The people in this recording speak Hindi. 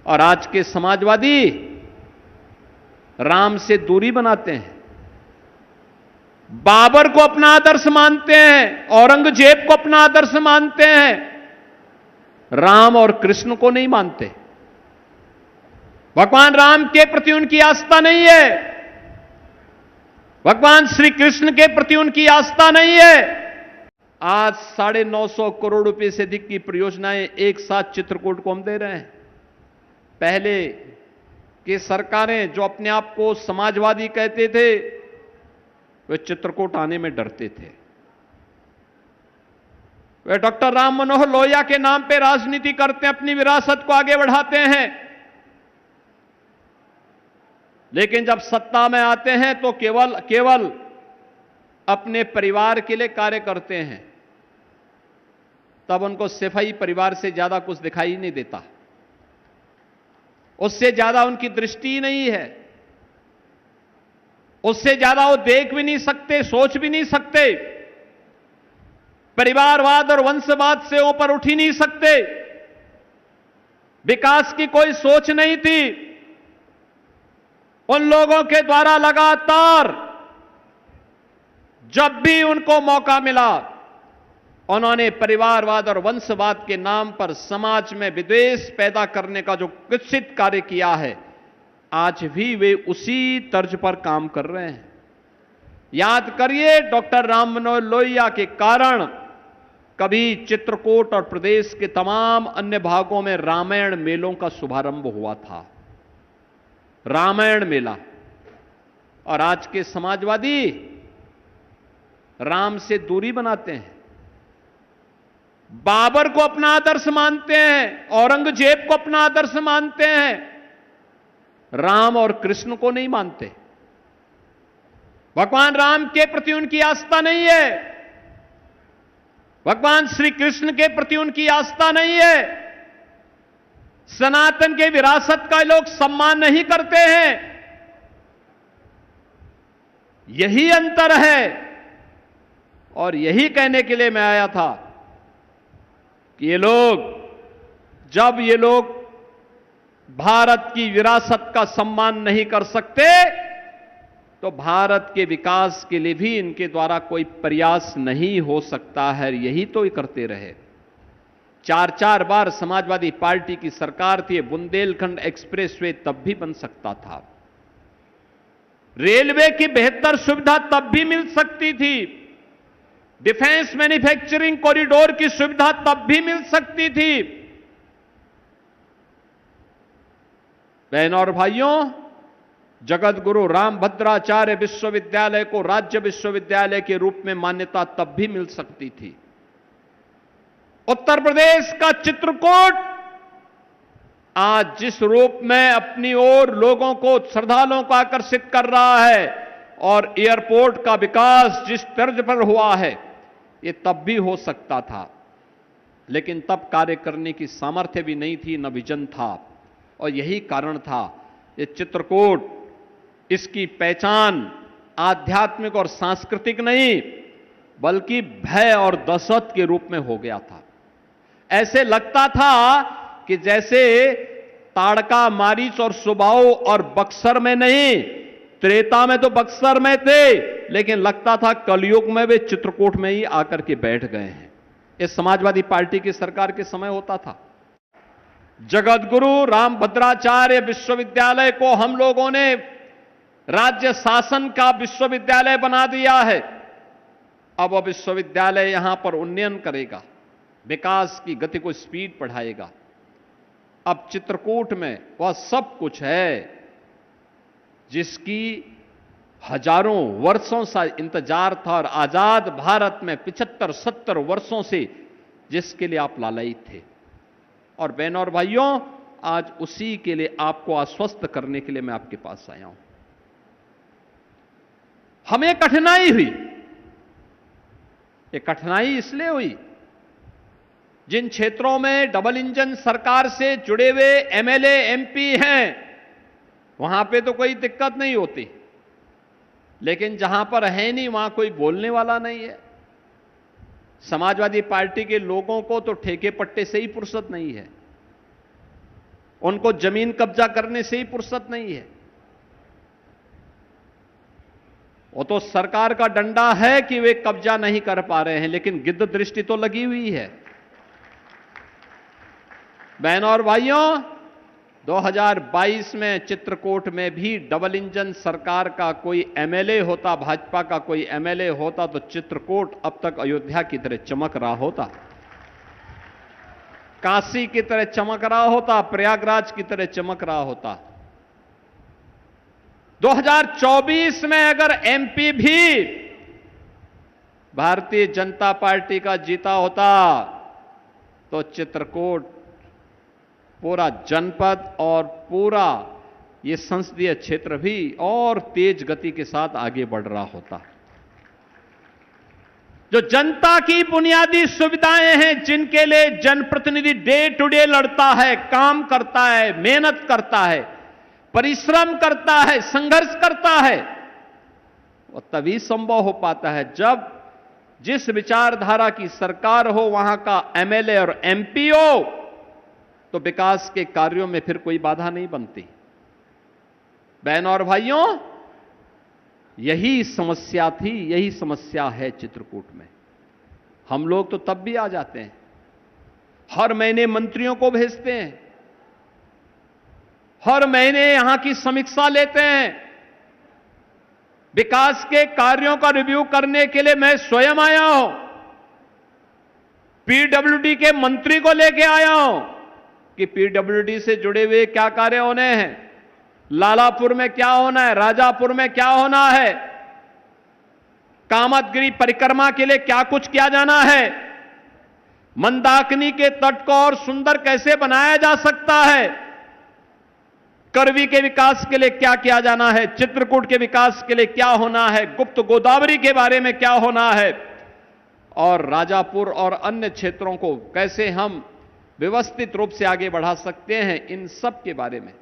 और आज के समाजवादी राम से दूरी बनाते हैं, बाबर को अपना आदर्श मानते हैं, औरंगजेब को अपना आदर्श मानते हैं, राम और कृष्ण को नहीं मानते। भगवान राम के प्रति उनकी आस्था नहीं है, भगवान श्री कृष्ण के प्रति उनकी आस्था नहीं है। आज 950 करोड़ रुपए से अधिक की परियोजनाएं एक साथ चित्रकूट को हम दे रहे हैं। पहले की सरकारें जो अपने आप को समाजवादी कहते थे, वे चित्रकूट आने में डरते थे। वे डॉक्टर राम मनोहर लोहिया के नाम पे राजनीति करते हैं, अपनी विरासत को आगे बढ़ाते हैं, लेकिन जब सत्ता में आते हैं तो केवल अपने परिवार के लिए कार्य करते हैं। तब उनको सिपाही परिवार से ज्यादा कुछ दिखाई नहीं देता, उससे ज्यादा उनकी दृष्टि नहीं है, उससे ज्यादा वो देख भी नहीं सकते, सोच भी नहीं सकते, परिवारवाद और वंशवाद से ऊपर उठ ही नहीं सकते। विकास की कोई सोच नहीं थी। उन लोगों के द्वारा लगातार जब भी उनको मौका मिला, उन्होंने परिवारवाद और वंशवाद के नाम पर समाज में विद्वेष पैदा करने का जो कुत्सित कार्य किया है, आज भी वे उसी तर्ज पर काम कर रहे हैं। याद करिए, डॉक्टर राम मनोहर लोहिया के कारण कभी चित्रकूट और प्रदेश के तमाम अन्य भागों में रामायण मेलों का शुभारंभ हुआ था, रामायण मेला। और आज के समाजवादी राम से दूरी बनाते हैं, बाबर को अपना आदर्श मानते हैं, औरंगजेब को अपना आदर्श मानते हैं, राम और कृष्ण को नहीं मानते। भगवान राम के प्रति उनकी आस्था नहीं है, भगवान श्री कृष्ण के प्रति उनकी आस्था नहीं है, सनातन के विरासत का लोग सम्मान नहीं करते हैं। यही अंतर है, और यही कहने के लिए मैं आया था कि जब ये लोग भारत की विरासत का सम्मान नहीं कर सकते, तो भारत के विकास के लिए भी इनके द्वारा कोई प्रयास नहीं हो सकता है। यही तो ये करते रहे। 4 बार समाजवादी पार्टी की सरकार थी, बुंदेलखंड एक्सप्रेसवे तब भी बन सकता था, रेलवे की बेहतर सुविधा तब भी मिल सकती थी, डिफेंस मैन्युफैक्चरिंग कॉरिडोर की सुविधा तब भी मिल सकती थी। बहनों और भाइयों, जगत गुरु रामभद्राचार्य विश्वविद्यालय को राज्य विश्वविद्यालय के रूप में मान्यता तब भी मिल सकती थी। उत्तर प्रदेश का चित्रकूट आज जिस रूप में अपनी ओर लोगों को, श्रद्धालुओं को आकर्षित कर रहा है, और एयरपोर्ट का विकास जिस तर्ज पर हुआ है, ये तब भी हो सकता था, लेकिन तब कार्य करने की सामर्थ्य भी नहीं थी, न विजन था। और यही कारण था, ये चित्रकूट, इसकी पहचान आध्यात्मिक और सांस्कृतिक नहीं, बल्कि भय और दहशत के रूप में हो गया था। ऐसे लगता था कि जैसे ताड़का, मारीच और सुबाऊ और बक्सर में नहीं, त्रेता में तो बक्सर में थे, लेकिन लगता था कलयुग में वे चित्रकूट में ही आकर के बैठ गए हैं। ये समाजवादी पार्टी की सरकार के समय होता था। जगत गुरु रामभद्राचार्य विश्वविद्यालय को हम लोगों ने राज्य शासन का विश्वविद्यालय बना दिया है। अब वह विश्वविद्यालय यहां पर उन्नयन करेगा, विकास की गति को स्पीड बढ़ाएगा। अब चित्रकूट में वह सब कुछ है जिसकी हजारों वर्षों से इंतजार था, और आजाद भारत में 75-70 वर्षों से जिसके लिए आप लालायित थे। और बहनों और भाइयों, आज उसी के लिए आपको आश्वस्त करने के लिए मैं आपके पास आया हूं। हमें कठिनाई हुई, ये कठिनाई इसलिए हुई, जिन क्षेत्रों में डबल इंजन सरकार से जुड़े हुए एमएलए एमपी हैं, वहां पे तो कोई दिक्कत नहीं होती, लेकिन जहां पर है नहीं, वहां कोई बोलने वाला नहीं है। समाजवादी पार्टी के लोगों को तो ठेके पट्टे से ही फुर्सत नहीं है। उनको जमीन कब्जा करने से ही फुर्सत नहीं है। वो तो सरकार का डंडा है कि वे कब्जा नहीं कर पा रहे हैं, लेकिन गिद्ध दृष्टि तो लगी हुई है। बहनों और भाइयों, 2022 में चित्रकूट में भी डबल इंजन सरकार का कोई एमएलए होता, भाजपा का कोई एमएलए होता, तो चित्रकूट अब तक अयोध्या की तरह चमक रहा होता, काशी की तरह चमक रहा होता, प्रयागराज की तरह चमक रहा होता। 2024 में अगर एमपी भी भारतीय जनता पार्टी का जीता होता तो चित्रकूट पूरा जनपद और पूरा ये संसदीय क्षेत्र भी और तेज गति के साथ आगे बढ़ रहा होता। जो जनता की बुनियादी सुविधाएं हैं, जिनके लिए जनप्रतिनिधि डे टू डे लड़ता है, काम करता है, मेहनत करता है, परिश्रम करता है, संघर्ष करता है, वो तभी संभव हो पाता है जब जिस विचारधारा की सरकार हो, वहां का एमएलए और एमपी हो, तो विकास के कार्यों में फिर कोई बाधा नहीं बनती। बहनों और भाइयों, यही समस्या थी, यही समस्या है चित्रकूट में। हम लोग तो तब भी आ जाते हैं, हर महीने मंत्रियों को भेजते हैं, हर महीने यहां की समीक्षा लेते हैं, विकास के कार्यों का रिव्यू करने के लिए मैं स्वयं आया हूं, पीडब्ल्यूडी के मंत्री को लेके आया हूं कि पीडब्ल्यूडी से जुड़े हुए क्या कार्य होने हैं, लालापुर में क्या होना है, राजापुर में क्या होना है, कामतगिरी परिक्रमा के लिए क्या कुछ किया जाना है, मंदाकिनी के तट को और सुंदर कैसे बनाया जा सकता है, करवी के विकास के लिए क्या किया जाना है, चित्रकूट के विकास के लिए क्या होना है, गुप्त गोदावरी के बारे में क्या होना है, और राजापुर और अन्य क्षेत्रों को कैसे हम व्यवस्थित रूप से आगे बढ़ा सकते हैं, इन सब के बारे में